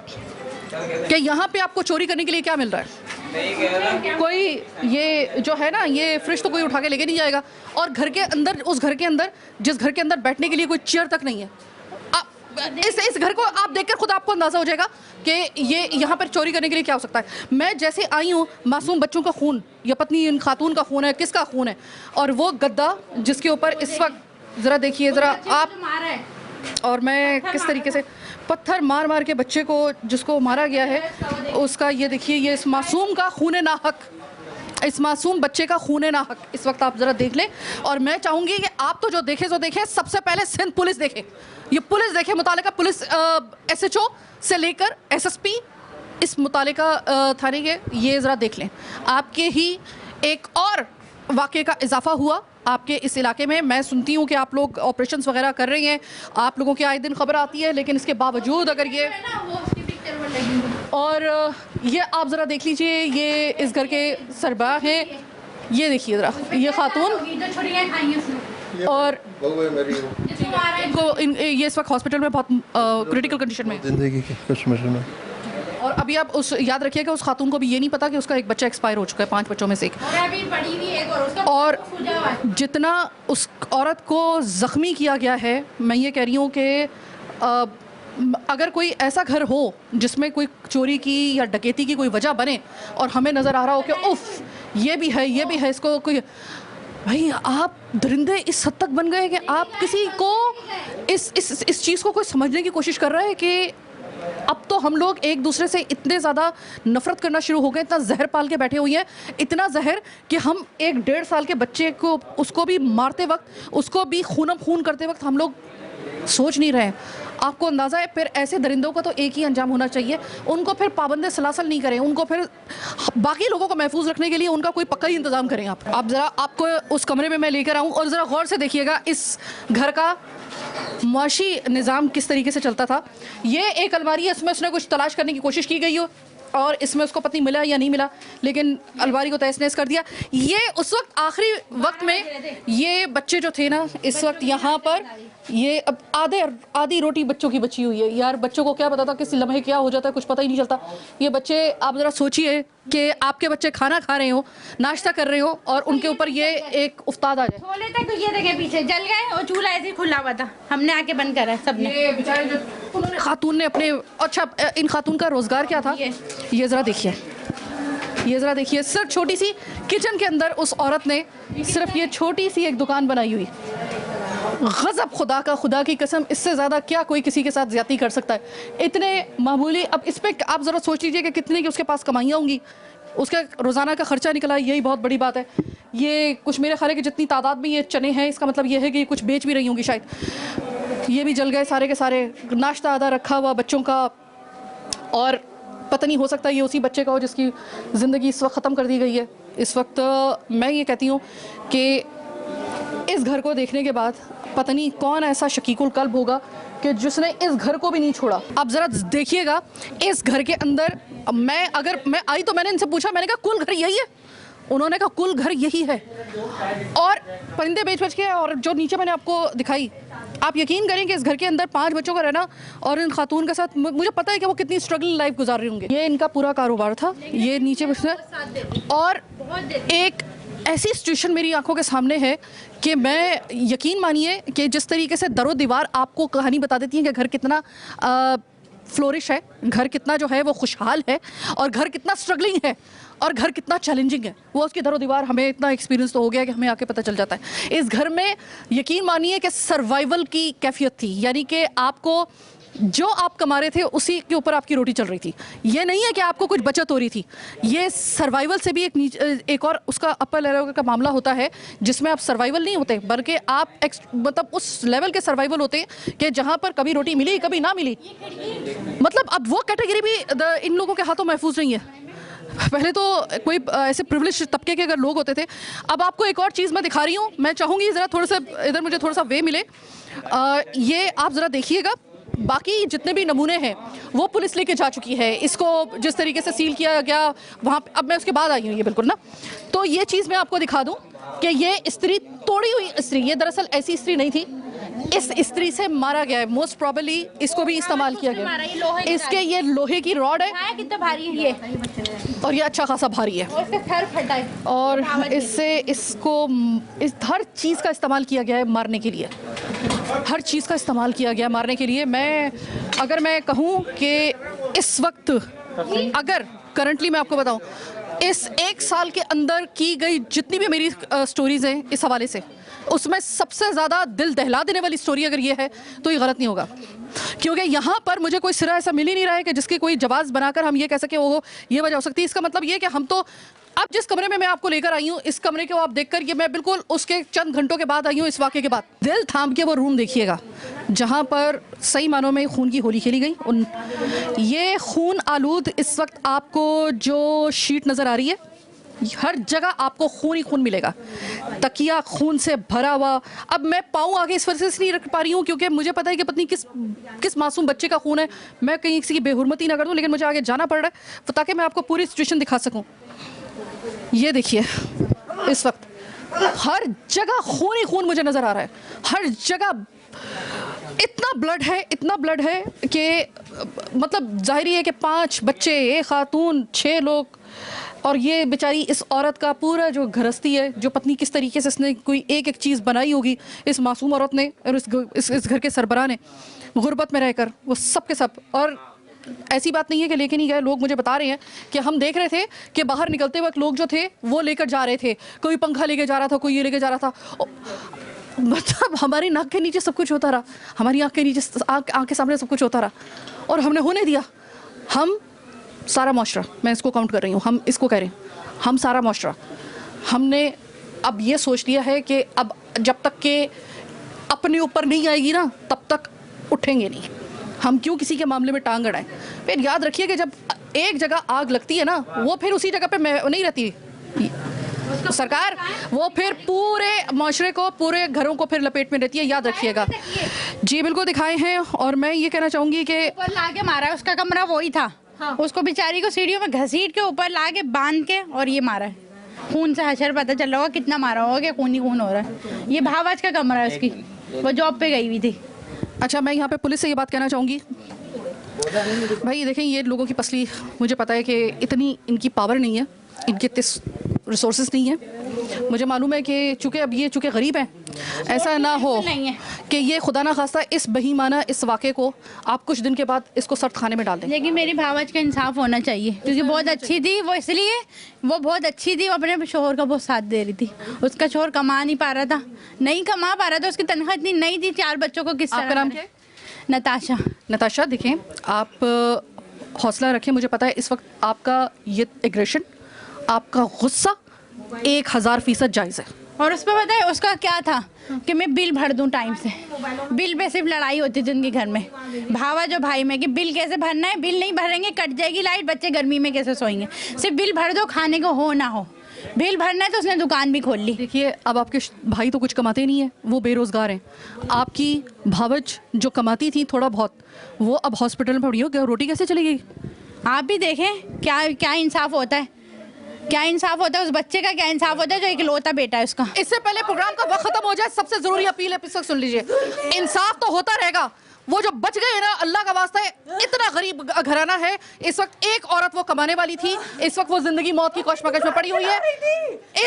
कि यहाँ पे आपको चोरी करने के लिए क्या मिल रहा है। कोई ये जो है ना, ये फ्रिज तो कोई उठा के लेके नहीं जाएगा, और घर के अंदर, उस घर के अंदर जिस घर के अंदर बैठने के लिए कोई चेयर तक नहीं है। इस घर को आप देखकर खुद आपको अंदाजा हो जाएगा कि ये यहाँ पर चोरी करने के लिए क्या हो सकता है। मैं जैसे आई हूँ, मासूम बच्चों का खून, या पत्नी इन खातून का खून है, किसका खून है, और वो गद्दा जिसके ऊपर इस वक्त ज़रा देखिए ज़रा आप, और मैं किस तरीके से पत्थर मार मार के बच्चे को जिसको मारा गया है उसका ये देखिए, ये इस मासूम का खून नाहक, इस मासूम बच्चे का खून नाहक इस वक्त आप ज़रा देख लें। और मैं चाहूँगी कि आप तो जो देखें सो देखें, सबसे पहले सिंध पुलिस देखे, ये पुलिस देखे, मुतालिका पुलिस SHO से लेकर SSP इस मुतालिका थाने के, ये ज़रा देख लें। आपके ही एक और वाक़े का इजाफा हुआ आपके इस इलाके में। मैं सुनती हूँ कि आप लोग ऑपरेशंस वगैरह कर रही हैं, आप लोगों की आए दिन खबर आती है, लेकिन इसके बावजूद अगर ये, और ये आप ज़रा देख लीजिए, ये इस घर के सरबराह हैं, ये देखिए ज़रा, ये खातून, और इनको ये इस वक्त हॉस्पिटल में बहुत क्रिटिकल कंडीशन में, जिंदगी की कश्मकश में। और अभी आप उस याद रखिएगा उस खातून को भी ये नहीं पता कि उसका एक बच्चा एक्सपायर हो चुका है, 5 बच्चों में से एक, और जितना उस औरत को ज़ख्मी किया गया है, मैं ये कह रही हूँ कि अगर कोई ऐसा घर हो जिसमें कोई चोरी की या डकैती की कोई वजह बने और हमें नज़र आ रहा हो कि उफ़ ये भी है, ये भी है, इसको कोई, भाई आप दरिंदे इस हद तक बन गए कि आप किसी को इस चीज़ को कोई समझने की कोशिश कर रहे हैं कि अब तो हम लोग एक दूसरे से इतने ज़्यादा नफ़रत करना शुरू हो गए, इतना जहर पाल के बैठे हुए हैं, इतना जहर कि हम एक 1.5 साल के बच्चे को, उसको भी मारते वक्त, उसको भी खूनम खून करते वक्त हम लोग सोच नहीं रहे हैं। आपको अंदाज़ा है, फिर ऐसे दरिंदों का तो एक ही अंजाम होना चाहिए, उनको फिर पाबंद सलासल नहीं करें, उनको फिर बाकी लोगों को महफूज रखने के लिए उनका कोई पक्का ही इंतज़ाम करें। आप ज़रा, आपको उस कमरे में मैं लेकर आऊँ और ज़रा गौर से देखिएगा इस घर का मुआशी निज़ाम किस तरीके से चलता था। ये एक अलमारी है, इसमें उसने कुछ तलाश करने की कोशिश की गई हो और इसमें उसको पता नहीं मिला या नहीं मिला, लेकिन अलमारी को तहस नहस कर दिया। ये उस वक्त आखिरी वक्त में ये बच्चे जो थे ना, इस वक्त यहाँ पर ये अब आधी रोटी बच्चों की बची हुई है। यार बच्चों को क्या पता था किस लम्हे क्या हो जाता है, कुछ पता ही नहीं चलता। ये बच्चे, आप ज़रा सोचिए कि आपके बच्चे खाना खा रहे हो, नाश्ता कर रहे हो और उनके ऊपर ये एक उफ्ताद आ जाए। छोले तक तो ये देखे पीछे जल गए और चूल्हा ऐसे ही खुला हुआ था, हमने आके बंद करा सबने। ये बेचारे जो उन्होंने खातून ने अपने, अच्छा इन खातून का रोज़गार क्या था, ये ज़रा देखिए, ये ज़रा देखिए, सिर्फ छोटी सी किचन के अंदर उस औरत ने सिर्फ ये छोटी सी एक दुकान बनाई हुई। गज़ब खुदा का, खुदा की कसम, इससे ज़्यादा क्या कोई किसी के साथ ज़्यादती कर सकता है। इतने मामूली, अब इस पर आप ज़रा सोच लीजिए कि कितने की उसके पास कमाइयाँ होंगी, उसका रोज़ाना का ख़र्चा निकला, यही बहुत बड़ी बात है। ये कुछ मेरे ख्याल है कि जितनी तादाद में ये चने हैं, इसका मतलब ये है कि कुछ बेच भी रही होंगी शायद। ये भी जल गए सारे के सारे, नाश्ता आधा रखा हुआ बच्चों का, और पता नहीं, हो सकता है ये उसी बच्चे का हो जिसकी ज़िंदगी इस वक्त ख़त्म कर दी गई है। इस वक्त मैं ये कहती हूँ कि इस घर को देखने के बाद पता नहीं कौन ऐसा शकीकुल कल्ब होगा कि जिसने इस घर को भी नहीं छोड़ा। आप ज़रा देखिएगा इस घर के अंदर, मैं आई तो मैंने इनसे पूछा, मैंने कहा कुल घर यही है? उन्होंने कहा कुल घर यही है। और परिंदे बेच के, और जो नीचे मैंने आपको दिखाई, आप यकीन करें कि इस घर के अंदर 5 बच्चों का रहना और इन खातून के साथ, मुझे पता है कि वो कितनी स्ट्रगल लाइफ गुजार रहे होंगे। ये इनका पूरा कारोबार था, ये नीचे और एक ऐसी सिचुएशन मेरी आंखों के सामने है कि मैं, यकीन मानिए कि जिस तरीके से दरो दीवार आपको कहानी बता देती है कि घर कितना फ्लोरिश है, घर कितना जो है वो खुशहाल है, और घर कितना स्ट्रगलिंग है, और घर कितना चैलेंजिंग है, वो उसकी दरो दीवार हमें इतना एक्सपीरियंस तो हो गया कि हमें आके पता चल जाता है। इस घर में यकीन मानिए कि सर्वाइवल की कैफियत थी, यानी कि आपको जो आप कमा रहे थे उसी के ऊपर आपकी रोटी चल रही थी। ये नहीं है कि आपको कुछ बचत हो रही थी, ये सर्वाइवल से भी एक और उसका अपर लेवल का मामला होता है जिसमें आप सर्वाइवल नहीं होते, बल्कि आप मतलब उस लेवल के सर्वाइवल होते हैं कि जहाँ पर कभी रोटी मिली कभी ना मिली। मतलब अब वो कैटेगरी भी इन लोगों के हाथों महफूज नहीं है। पहले तो कोई ऐसे प्रिविलेज तबके के अगर लोग होते थे। अब आपको एक और चीज़ मैं दिखा रही हूँ, मैं चाहूँगी ज़रा थोड़ा सा इधर मुझे थोड़ा सा वे मिले। ये आप ज़रा देखिएगा, बाकी जितने भी नमूने हैं वो पुलिस लेके जा चुकी है। इसको जिस तरीके से सील किया गया वहाँ पे, अब मैं उसके बाद आई हूँ ये बिल्कुल ना, तो ये चीज़ मैं आपको दिखा दूँ कि ये स्त्री, तोड़ी हुई स्त्री, ये दरअसल ऐसी स्त्री नहीं थी, इस स्त्री से मारा गया है। मोस्ट प्रॉबली इसको भी इस्तेमाल किया गया। इसके ये लोहे की रॉड है, कितना भारी है ये, और ये अच्छा खासा भारी है, और इससे इसको इस हर चीज़ का इस्तेमाल किया गया है मारने के लिए। हर चीज़ का इस्तेमाल किया गया मारने के लिए। अगर मैं कहूँ कि इस वक्त अगर करंटली मैं आपको बताऊँ, इस 1 साल के अंदर की गई जितनी भी मेरी स्टोरीज़ हैं इस हवाले से, उसमें सबसे ज़्यादा दिल दहला देने वाली स्टोरी अगर ये है तो ये गलत नहीं होगा, क्योंकि यहाँ पर मुझे कोई सिरा ऐसा मिल ही नहीं रहा है कि जिसकी कोई जवाब बनाकर हम ये कह सके ओहो ये वजह हो सकती है। इसका मतलब ये कि हम तो अब जिस कमरे में मैं आपको लेकर आई हूँ, इस कमरे को आप देखकर ये मैं बिल्कुल उसके चंद घंटों के बाद आई हूँ, इस वाक़े के बाद। दिल थाम के वो रूम देखिएगा जहाँ पर सही मानों में खून की होली खेली गई। ये खून आलूद इस वक्त आपको जो शीट नज़र आ रही है, हर जगह आपको खून ही खून मिलेगा, तकिया खून से भरा हुआ। अब मैं पाँव आगे इस वजह से नहीं रख पा रही हूँ क्योंकि मुझे पता है कि पत्नी किस मासूम बच्चे का खून है, मैं कहीं किसी की बेहुरमती ना कर दूँ, लेकिन मुझे आगे जाना पड़ रहा है ताकि मैं आपको पूरी सिचुएशन दिखा सकूँ। ये देखिए इस वक्त हर जगह खून ही खून मुझे नज़र आ रहा है, हर जगह इतना ब्लड है कि मतलब जाहिर है कि 5 बच्चे, 1 खातून, 6 लोग, और ये बेचारी इस औरत का पूरा जो गृहस्थी है, जो पत्नी किस तरीके से इसने कोई एक चीज़ बनाई होगी इस मासूम औरत ने और इस घर के सरबराह ने गुर्बत में रहकर, वो सब के सब। और ऐसी बात नहीं है कि लेके नहीं गए, लोग मुझे बता रहे हैं कि हम देख रहे थे कि बाहर निकलते वक्त लोग जो थे वो लेकर जा रहे थे, कोई पंखा लेके जा रहा था, कोई ये लेके जा रहा था। मतलब हमारी नाक के नीचे सब कुछ होता रहा, हमारी आँख के नीचे, आँख के सामने सब कुछ होता रहा और हमने होने दिया। हम सारा माशरा, मैं इसको काउंट कर रही हूँ, हम इसको कह रहे हैं, हम सारा माशरा, हमने अब ये सोच लिया है कि अब जब तक के अपने ऊपर नहीं आएगी ना तब तक उठेंगे नहीं, हम क्यों किसी के मामले में टांग अड़ाएं। फिर याद रखिए कि जब एक जगह आग लगती है ना, वो फिर उसी जगह पे नहीं रहती सरकार, वो फिर पूरे माशरे को, पूरे घरों को फिर लपेट में रहती है, याद रखिएगा। जी बिल्कुल दिखाए हैं। और मैं ये कहना चाहूँगी कि ऊपर लाके मारा है, उसका कमरा वही था। हाँ। उसको बेचारी को सीढ़ियों में घसीट के ऊपर लाके बांध के और ये मारा है। खून से हशर पता चल रहा होगा कितना मारा होगा, कि खून ही खून हो रहा है। ये भावाज का कमरा है उसकी, वो जॉब पे गई हुई थी। अच्छा, मैं यहाँ पे पुलिस से ये बात कहना चाहूँगी, भाई देखें ये लोगों की पसली, मुझे पता है कि इतनी इनकी पावर नहीं है, इनके रिसोर्सेज नहीं है। मुझे मालूम है कि चूँकि गरीब हैं, ऐसा ना हो कि ये खुदा ना खास्ता इस बहीमाना इस वाक़े को आप कुछ दिन के बाद इसको सख्त खाने में डाल दें। लेकिन मेरी भावज का इंसाफ होना चाहिए, क्योंकि बहुत अच्छी थी वो, इसलिए वो बहुत अच्छी थी, वो अपने शोहर का बहुत साथ दे रही थी। उसका शोहर कमा नहीं पा रहा था, नहीं कमा पा रहा था, उसकी तनख्वाह इतनी नहीं थी, 4 बच्चों को किस तरह। आपका नाम क्या है? नताशा। देखें आप हौसला रखें, मुझे पता है इस वक्त आपका ये एग्रेशन, आपका गुस्सा 1000% जायज़ है। और उस पर पता है उसका क्या था कि मैं बिल भर दूं टाइम से, बिल पे सिर्फ लड़ाई होती थी उनके घर में, भावा जो भाई में, कि बिल कैसे भरना है, बिल नहीं भरेंगे कट जाएगी लाइट, बच्चे गर्मी में कैसे सोएंगे, सिर्फ बिल भर दो, खाने को हो ना हो, बिल भरना है। तो उसने दुकान भी खोल ली। देखिए अब आपके भाई तो कुछ कमाते नहीं है, वो बेरोज़गार हैं। आपकी भावज जो कमाती थी थोड़ा बहुत, वो अब हॉस्पिटल में पड़ी हो, क्या रोटी कैसे चलेगी? आप भी देखें क्या इंसाफ होता है, क्या इंसाफ होता है उस बच्चे का, क्या इंसाफ होता है जो इकलौता बेटा है उसका। इससे पहले प्रोग्राम का वक्त खत्म हो जाए, सबसे जरूरी अपील है, इस वक्त सुन लीजिए, इंसाफ तो होता रहेगा। वो जो बच गए ना, अल्लाह का वास्ता है, इतना गरीब घराना है, इस वक्त एक औरत वो कमाने वाली थी, इस वक्त वो जिंदगी मौत की कशमकश में पड़ी हुई है।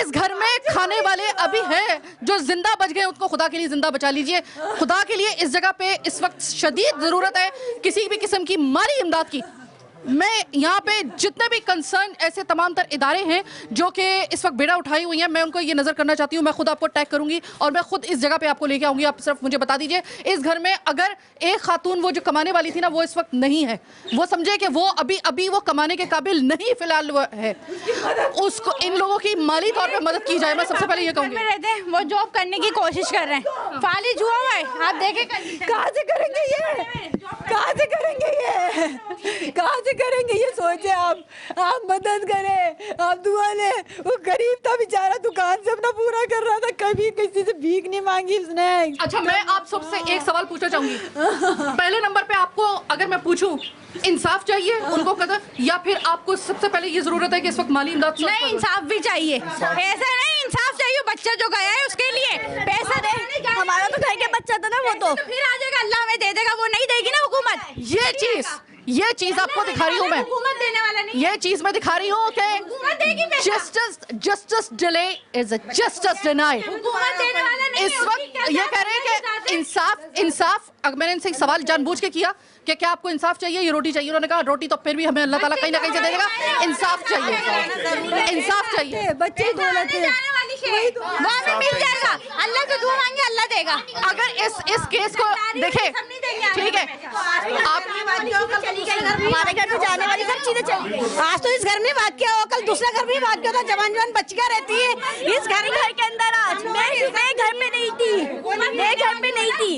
इस घर में खाने वाले अभी हैं जो जिंदा बच गए, उनको खुदा के लिए जिंदा बचा लीजिए। खुदा के लिए इस जगह पे इस वक्त शदीद ज़रूरत है किसी भी किस्म की माली इमदाद की। मैं यहाँ पे जितने भी कंसर्न ऐसे तमाम तर इदारे हैं जो कि इस वक्त बेड़ा उठाई हुई हैं, मैं उनको ये नज़र करना चाहती हूँ। मैं खुद आपको टैग करूँगी और मैं खुद इस जगह पे आपको लेके आऊँगी। आप सिर्फ मुझे बता दीजिए, इस घर में अगर एक खातून वो जो कमाने वाली थी ना, वो इस वक्त नहीं है, वो समझे कि वो अभी वो कमाने के काबिल नहीं फिलहाल वो है, उसको इन लोगों की माली तौर पर मदद की जाए। मैं सबसे पहले ये कहूँगी, रहते हैं वो जॉब करने की कोशिश कर रहे हैं, फालिज हुआ हुआ है, आप देखें कहाँ से करेंगे ये, कहाँ से करेंगे ये, कहाँ से करेंगे ये, सोचे आप मदद करें, आप दुआ लें। वो गरीब था बेचारा, दुकान से अपना पूरा कर रहा था, कभी किसी से भीख नहीं मांगी उसने। अच्छा, मैं आप सबसे एक सवाल पूछना चाहूंगी। पहले नंबर पे आपको अगर मैं पूछूं, इंसाफ चाहिए उनको कदर, या फिर आपको सबसे पहले ये जरूरत है कि इस वक्त माली इमदाद? नहीं, इंसाफ भी चाहिए, पैसा नहीं, इंसाफ चाहिए। बच्चा जो गया है उसके लिए पैसा दे, हमारा तो घर के बच्चा था ना, वो तो फिर आ जाएगा, अल्लाह हमें दे देगा, वो नहीं देगी ना हुकूमत। ये चीज आपको दिखा रही हूँ मैं, देने वाला नहीं, ये चीज मैं दिखा रही हूँ कि justice delay is a justice denied. हुकूमत देने वाला नहीं, इस वक्त ये कह रहे हैं कि इंसाफ मैंने इनसे एक सवाल जानबूझ के किया कि क्या आपको इंसाफ चाहिए, ये रोटी चाहिए। उन्होंने कहा रोटी तो फिर भी हमें अल्लाह ताला कहीं ना कहीं से दे देगा, इंसाफ चाहिए, इंसाफ चाहिए। बच्चे दौलत है वहाँ मिल जाएगा, अल्लाह से दुआ मांगे अल्लाह देगा। अगर इस केस को देखें, ठीक है, आप हमारे घर में जाने वाली सब चीजें चली। आज तो इस घर में वाक्य हो, कल दूसरा घर में वाक्य होता, जवान बच्चियां रहती है इस घर के अंदर। आज मैं घर पे नहीं थी, मैं घर पे नहीं थी।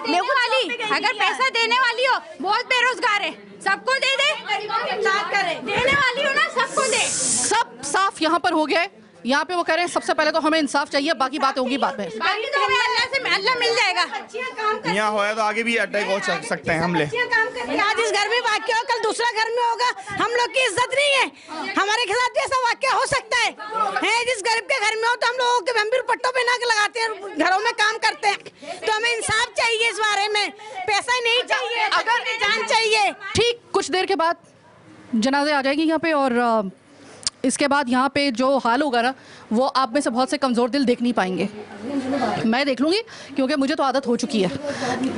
मेरे को वाली अगर पैसा देने वाली हो, बहुत बेरोजगार है, सबको दे दे, देने वाली हो ना सबको दे। सब साफ यहाँ पर हो गया है। यहाँ पे वो कह रहे हैं सबसे पहले तो हमें इंसाफ चाहिए, बाकी बातें होंगी बाद में। बाकी तो हमें अल्लाह मिल जाएगा। यहाँ होया तो आगे भी अटैक हो सकते हैं हमले। आज इस घर में वाक्य हो, कल दूसरा घर में होगा, हम लोग की इज्जत नहीं है। हमारे खिलाफ ऐसा वाक्य हो सकता है जिस गरीब के घर में हो तो हम लोगों के हम भी पट्टों पे ना के लगाते हैं, घरों में काम करते हैं। तो हमें इंसाफ चाहिए इस बारे में, पैसा नहीं चाहिए, अगर जान चाहिए। ठीक कुछ देर के बाद जनाजे आ जाएगी यहाँ पे, और इसके बाद यहाँ पे जो हाल होगा ना, वो आप में से बहुत से कमज़ोर दिल देख नहीं पाएंगे। मैं देख लूँगी क्योंकि मुझे तो आदत हो चुकी है।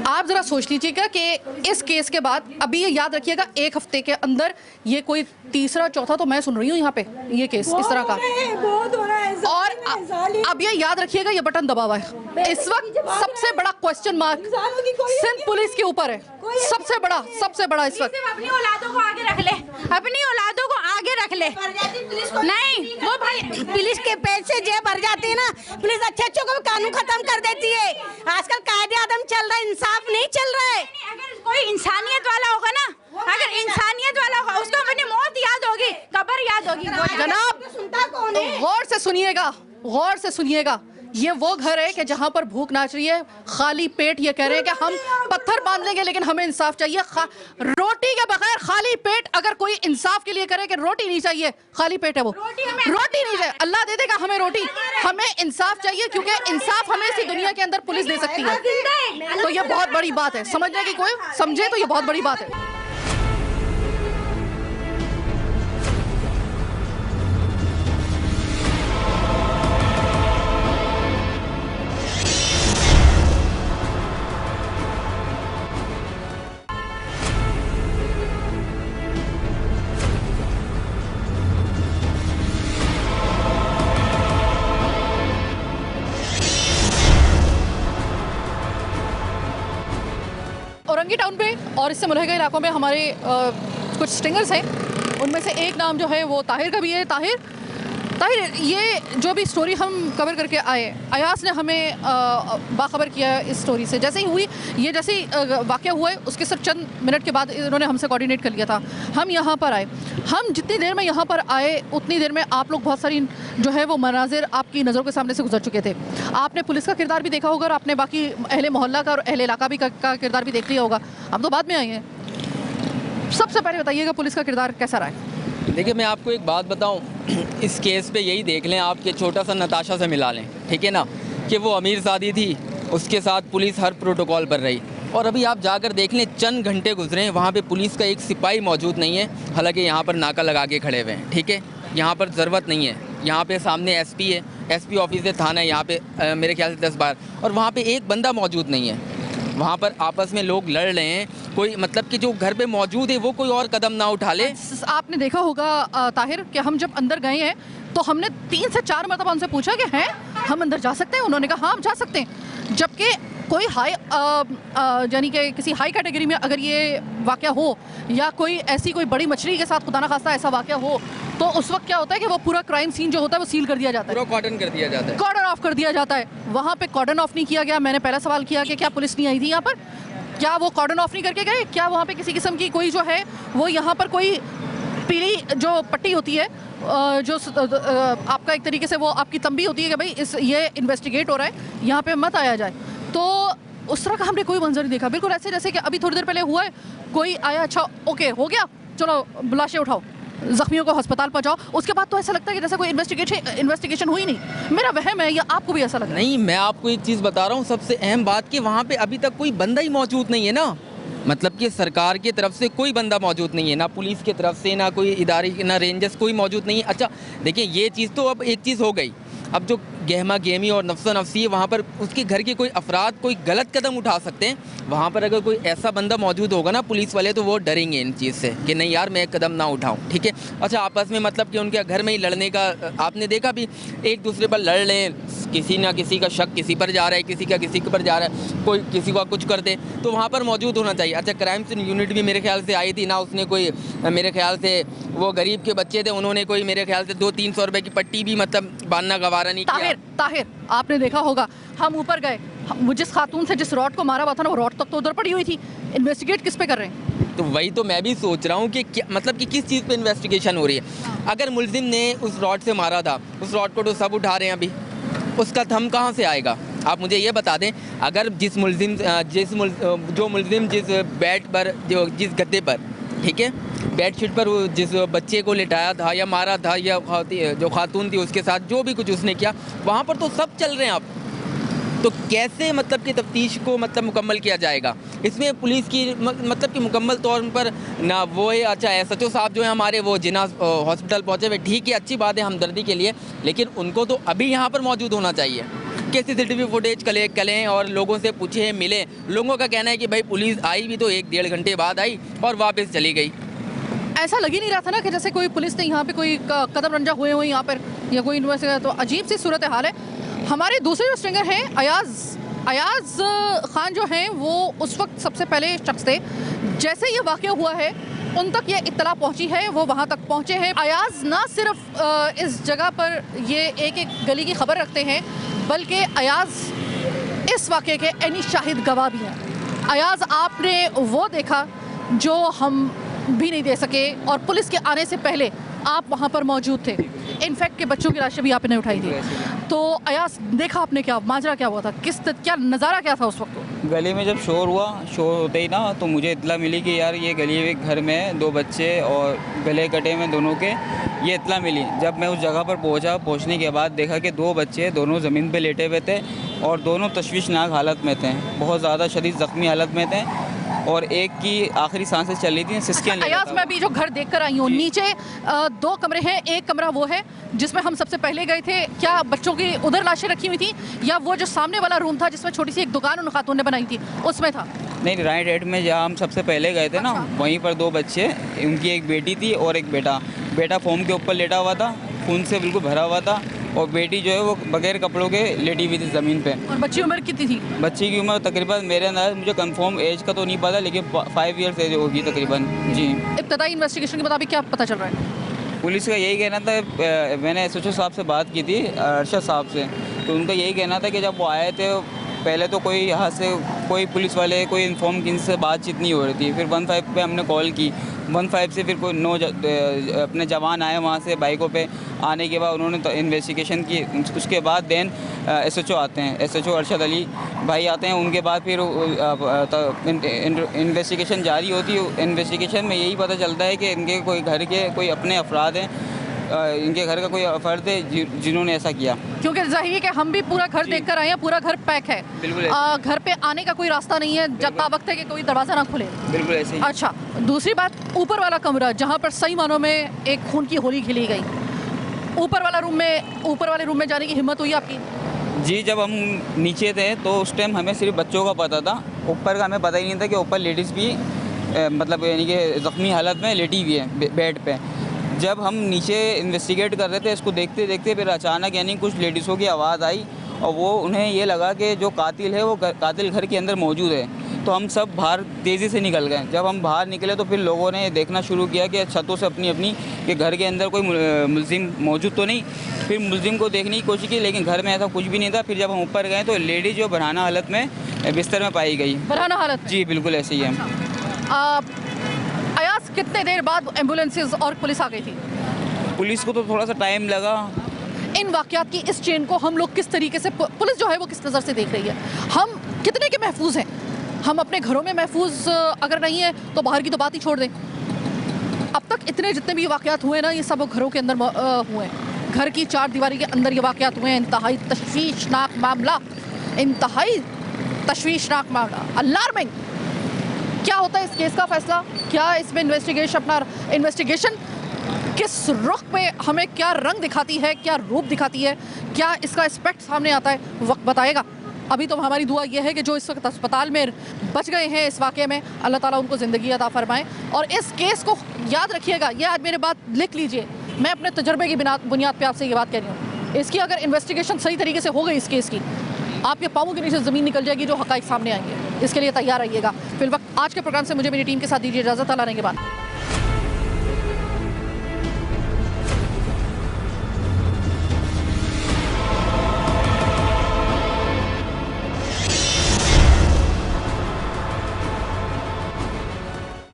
आप ज़रा सोच लीजिएगा कि इस केस के बाद, अभी ये याद रखिएगा, 1 हफ्ते के अंदर ये कोई तीसरा चौथा तो मैं सुन रही हूँ यहाँ पे ये केस इस तरह का। और अब ये याद रखिएगा, ये बटन दबा हुआ है इस वक्त। सबसे बड़ा क्वेश्चन मार्क सिंध पुलिस के ऊपर है, सबसे बड़ा इस वक्त। अपनी औलादों को आगे रख ले, अपनी औलादों को आगे रख ले। नहीं, वो भाई पुलिस के पैसे जेब भर जाती है ना, पुलिस अच्छे को कानून खत्म कर देती है। आजकल कायदे आदम चल रहा है, इंसाफ नहीं चल रहा है। अगर कोई इंसानियत वाला होगा ना, अगर इंसानियत वाला होगा, उसको अपनी मौत याद होगी, कब्र याद होगी। जनाब सुनता कौन है? गौर से सुनिएगा, ये वो घर है कि जहाँ पर भूख नाच रही है, खाली पेट ये कह रहे हैं कि हम पत्थर बांध लेंगे लेकिन हमें इंसाफ चाहिए। रोटी के बगैर खाली पेट अगर कोई इंसाफ के लिए करे कि रोटी नहीं चाहिए, खाली पेट है वो, रोटी नहीं चाहिए, अल्लाह दे देगा हमें रोटी, हमें इंसाफ चाहिए, क्योंकि इंसाफ हमें इसी दुनिया के अंदर पुलिस दे सकती है। तो ये बहुत बड़ी बात है, समझने की कोई समझे तो ये बहुत बड़ी बात है। औरंगी टाउन पे और इससे मुलहगा इलाकों में हमारे कुछ स्टिंगर्स हैं, उनमें से एक नाम जो है वो ताहिर का भी है। ताहिर, ये जो भी स्टोरी हम कवर करके आए, अयास ने हमें बाखबर किया इस स्टोरी से। जैसे ही हुई ये, जैसे ही वाक़या हुआ है उसके सिर्फ चंद मिनट के बाद इन्होंने हमसे कोऑर्डिनेट कर लिया था, हम यहाँ पर आए। हम जितनी देर में यहाँ पर आए उतनी देर में आप लोग बहुत सारी जो है वो मनाजिर आपकी नज़रों के सामने से गुजर चुके थे। आपने पुलिस का किरदार भी देखा होगा और आपने बाकी अहले मोहल्ला का और अहले इलाका भी का किरदार भी देख लिया होगा। हम तो बाद में आए हैं। सबसे पहले बताइएगा पुलिस का किरदार कैसा रहा है? देखिए, मैं आपको एक बात बताऊं, इस केस पे यही देख लें आप कि छोटा सा नताशा से मिला लें, ठीक है ना, कि वो अमीरज़ादी थी, उसके साथ पुलिस हर प्रोटोकॉल पर रही। और अभी आप जाकर देख लें, चंद घंटे गुजरे हैं, वहाँ पे पुलिस का एक सिपाही मौजूद नहीं है, हालांकि यहाँ पर नाका लगा के खड़े हुए हैं, ठीक है। यहाँ पर ज़रूरत नहीं है, यहाँ पे सामने एसपी है, एसपी ऑफिस है, थाना है, यहाँ पे मेरे ख्याल से 10-12, और वहाँ पे एक बंदा मौजूद नहीं है। वहाँ पर आपस में लोग लड़ रहे हैं, कोई मतलब कि जो घर पे मौजूद है वो कोई और कदम ना उठा ले। आपने देखा होगा ताहिर कि हम जब अंदर गए हैं तो हमने 3 से 4 मरतबा उनसे पूछा कि हैं हम अंदर जा सकते हैं, उन्होंने कहा हाँ हम जा सकते हैं। जबकि कोई हाई यानी कि किसी हाई कैटेगरी में अगर ये वाक़या हो या कोई ऐसी कोई बड़ी मछली के साथ खुदा ना खास्ता ऐसा वाक़या हो, तो उस वक्त क्या होता है कि वो पूरा क्राइम सीन जो होता है वो सील कर दिया जाता है, पूरा कॉर्डन कर दिया जाता है, कॉर्डन ऑफ कर दिया जाता है। वहाँ पे कॉर्डन ऑफ नहीं किया गया। मैंने पहला सवाल किया कि क्या पुलिस नहीं आई थी यहाँ पर, क्या वो कॉर्डन ऑफ नहीं करके गए, क्या वहाँ पे किसी किस्म की कोई जो है वो यहाँ पर कोई पीली जो पट्टी होती है जो आपका एक तरीके से वो आपकी तंबी होती है कि भाई ये इन्वेस्टिगेट हो रहा है, यहाँ पे मत आया जाए, तो उस तरह का हमने कोई मंजर नहीं देखा। बिल्कुल ऐसे जैसे कि अभी थोड़ी देर पहले हुआ है, कोई आया, अच्छा ओके हो गया, चलो लाशें उठाओ, जख्मियों को अस्पताल पहुंचाओ, उसके बाद तो ऐसा लगता है कि जैसे कोई इन्वेस्टिगेशन हुई नहीं। मेरा वहम है या आपको भी ऐसा लगता है? नहीं, मैं आपको एक चीज़ बता रहा हूँ, सबसे अहम बात कि वहाँ पे अभी तक कोई बंदा ही मौजूद नहीं है ना, मतलब कि सरकार की तरफ से कोई बंदा मौजूद नहीं है, ना पुलिस की तरफ से, ना कोई इदारे, ना रेंजर्स, कोई मौजूद नहीं है। अच्छा देखिए, ये चीज़ तो अब एक चीज़ हो गई, अब जो गहमा गहमी और नफ्सो नफसी है, वहाँ पर उसके घर के कोई अफराद कोई गलत कदम उठा सकते हैं। वहाँ पर अगर कोई ऐसा बंदा मौजूद होगा ना, पुलिस वाले, तो वो डरेंगे इन चीज़ से कि नहीं यार मैं कदम ना उठाऊँ, ठीक है। अच्छा, आपस में मतलब कि उनके घर में ही लड़ने का आपने देखा भी, एक दूसरे पर लड़ लें, किसी ना किसी का शक किसी पर जा रहा है, किसी का किसी पर जा रहा है, कोई किसी को कुछ कर दे, तो वहाँ पर मौजूद होना चाहिए। अच्छा, क्राइम सीन यूनिट भी मेरे ख्याल से आई थी ना, उसने कोई मेरे ख्याल से वो गरीब के बच्चे थे, उन्होंने कोई मेरे ख्याल से 200-300 रुपए की पट्टी भी मतलब बांधना गवारा नहीं किया। ताहिर, आपने देखा होगा, हम ऊपर गए, वो जिस खातून से जिस रॉड को मारा हुआ था ना, वो रॉड तक तो उधर पड़ी हुई थी। इन्वेस्टिगेट किस पे कर रहे हैं? तो वही तो मैं भी सोच रहा हूँ कि मतलब कि किस चीज़ पे इन्वेस्टिगेशन हो रही है। अगर मुलजिम ने उस रॉड से मारा था, उस रॉड को तो सब उठा रहे हैं अभी, उसका थम कहाँ से आएगा? आप मुझे ये बता दें, अगर जिस मुलजिम जिस बेड पर, जो जिस गद्दे पर, ठीक है, बेडशीट पर वो जिस बच्चे को लिटाया था या मारा था, या जो खातून थी उसके साथ जो भी कुछ उसने किया, वहाँ पर तो सब चल रहे हैं। आप तो कैसे मतलब कि तफ्तीश को मतलब मुकम्मल किया जाएगा? इसमें पुलिस की मतलब कि मुकम्मल तौर पर ना वो है। अच्छा, SHO साहब जो है हमारे, वो जिना हॉस्पिटल पहुँचे हुए, ठीक है, अच्छी बात है हमदर्दी के लिए, लेकिन उनको तो अभी यहाँ पर मौजूद होना चाहिए कि CCTV फुटेज कलेक्ट करें और लोगों से पूछें, मिलें। लोगों का कहना है कि भाई पुलिस आई भी तो 1-1.5 घंटे बाद आई और वापस चली गई। ऐसा लग ही नहीं रहा था ना कि जैसे कोई पुलिस ने यहाँ पे कोई कदम रंजा हुए हो यहाँ पर, या कोई इन्वेस्टिगेशन। तो अजीब सी सूरत हाल है। हमारे दूसरे जो स्ट्रिंगर हैं अयाज खान जो हैं, वो उस वक्त सबसे पहले शख्स थे जैसे ये वाक़या हुआ है, उन तक ये इत्तला पहुंची है, वो वहाँ तक पहुँचे हैं। अयाज ना सिर्फ इस जगह पर ये एक गली की खबर रखते हैं, बल्कि अयाज इस वाक़े के ऐनी शाहिद गवाह भी हैं। अयाज, आपने वो देखा जो हम भी नहीं दे सके, और पुलिस के आने से पहले आप वहाँ पर मौजूद थे। इनफैक्ट के बच्चों की लाशें भी आपने उठाई थी। तो अयाज, देखा आपने, क्या माजरा क्या हुआ था, क्या नज़ारा क्या था उस वक्त? गली में जब शोर होते ही ना, तो मुझे इत्तला मिली कि यार ये गली में घर में 2 बच्चे और गले कटे में दोनों के, ये इत्तला मिली। जब मैं उस जगह पर पहुंचने के बाद देखा कि 2 बच्चे दोनों ज़मीन पे लेटे हुए थे और दोनों तशवीशनाक हालत में थे, बहुत ज़्यादा शदीद ज़ख्मी हालत में थे, और एक की आखिरी सांसें चल रही थी, सिसकियां ले रहा था। मैं भी जो घर देख कर आई हूँ, नीचे 2 कमरे हैं, एक कमरा वो है जिसमें हम सबसे पहले गए थे। क्या बच्चों की उधर लाशें रखी हुई थी, या वो जो सामने वाला रूम था जिसमें छोटी सी एक दुकान उन खातून ने बनाई थी, उसमें था? नहीं, राइट साइड में जहाँ हम सबसे पहले गए थे ना, वहीं पर 2 बच्चे, उनकी एक बेटी थी और एक बेटा फोम के ऊपर लेटा हुआ था, खून से बिल्कुल भरा हुआ था, और बेटी जो है वो बगैर कपड़ों के लेटी हुई थी ज़मीन पे। और बच्ची उम्र कितनी थी? बच्ची की उम्र तकरीबन, मेरे अंदाज़, मुझे कंफर्म एज का तो नहीं पता, लेकिन 5 ईयर्स एज होगी तकरीबन। जी। इब्तदाई इन्वेस्टिगेशन के मुताबिक क्या पता चल रहा है? पुलिस का यही कहना था, मैंने SHO साहब से बात की थी, अरशद साहब से, तो उनका यही कहना था कि जब वो आए थे पहले तो कोई यहाँ से कोई पुलिस वाले कोई इन्फॉर्म किसी से बातचीत नहीं हो रही थी। फिर 15 पे हमने कॉल की, 15 से फिर कोई 9 अपने जवान आए वहाँ से बाइकों पे। आने के बाद उन्होंने तो इन्वेस्टिगेशन की, उसके बाद देन SHO आते हैं, SHO अरशद अली भाई आते हैं, उनके बाद फिर इन्वेस्टिगेशन जारी होती है। इन्वेस्टिगेशन में यही पता चलता है कि इनके कोई घर के कोई अपने अफराद हैं, इनके घर का कोई फ़र्द है जिन्होंने ऐसा किया। क्योंकि जाहिर है कि हम भी पूरा घर देख कर आए हैं, पूरा घर पैक है, बिल्कुल घर पे आने का कोई रास्ता नहीं है जब तक वक्त है कि कोई दरवाज़ा ना खुले। बिल्कुल ऐसे ही। अच्छा, दूसरी बात, ऊपर वाला कमरा जहाँ पर सही मानों में एक खून की होली खेली गई, ऊपर वाले रूम में जाने की हिम्मत हुई आपकी? जी, जब हम नीचे थे तो उस टाइम हमें सिर्फ बच्चों का पता था, ऊपर का हमें पता ही नहीं था कि ऊपर लेडीज़ भी मतलब यानी कि ज़ख्मी हालत में लेटी हुई है बेड पे। जब हम नीचे इन्वेस्टिगेट कर रहे थे, इसको देखते देखते फिर अचानक यानी कुछ लेडीज़ों की आवाज़ आई, और वो उन्हें ये लगा कि जो कातिल है वो कातिल घर के अंदर मौजूद है। तो हम सब बाहर तेज़ी से निकल गए। जब हम बाहर निकले तो फिर लोगों ने देखना शुरू किया कि छतों से अपनी कि घर के अंदर कोई मुलजिम मौजूद तो नहीं। फिर मुलजिम को देखने की कोशिश की, लेकिन घर में ऐसा कुछ भी नहीं था। फिर जब हम ऊपर गए तो लेडी जो बरहाना हालत में बिस्तर में पाई गई। बरहाना हालत? जी बिल्कुल ऐसे ही है। अयाज, कितने देर बाद एम्बुलेंसेज और पुलिस आ गई थी? पुलिस को तो थोड़ा सा टाइम लगा। इन वाक़यात की इस चेन को हम लोग किस तरीके से, पुलिस जो है वो किस नज़र से देख रही है? हम कितने के महफूज हैं? हम अपने घरों में महफूज अगर नहीं है तो बाहर की तो बात ही छोड़ दें। अब तक इतने जितने भी वाक़यात हुए ना, ये सब घरों के अंदर हुए हैं, घर की 4 दीवारी के अंदर ये वाक़यात हुए हैं। इंतहाई तशवीशनाक मामला, इंतहाई तशवीशनाक मामला, अलार्मिंग। क्या होता है इस केस का फैसला? क्या इसमें इन्वेस्टिगेशन किस रुख पे हमें क्या रंग दिखाती है, क्या रूप दिखाती है, क्या इसका एस्पेक्ट सामने आता है, वक्त बताएगा। अभी तो हमारी दुआ ये है कि जो इस वक्त अस्पताल में बच गए हैं इस वाक़े में, अल्लाह ताला उनको ज़िंदगी अता फरमाए। और इस केस को याद रखिएगा, ये आज मेरे बात लिख लीजिए, मैं अपने तजर्बे की बुनियाद पे आपसे ये बात कह रही हूँ। इसकी अगर इन्वेस्टिगेशन सही तरीके से हो गई इस केस की, आपके पाँवों के नीचे ज़मीन निकल जाएगी, जो हक़ाइक़ सामने आएंगे। इसके लिए तैयार रहिएगा। फिर वक्त आज के प्रोग्राम से मुझे मेरी टीम के साथ दीजिए इजाज़त। अल्लाह ने के बाद।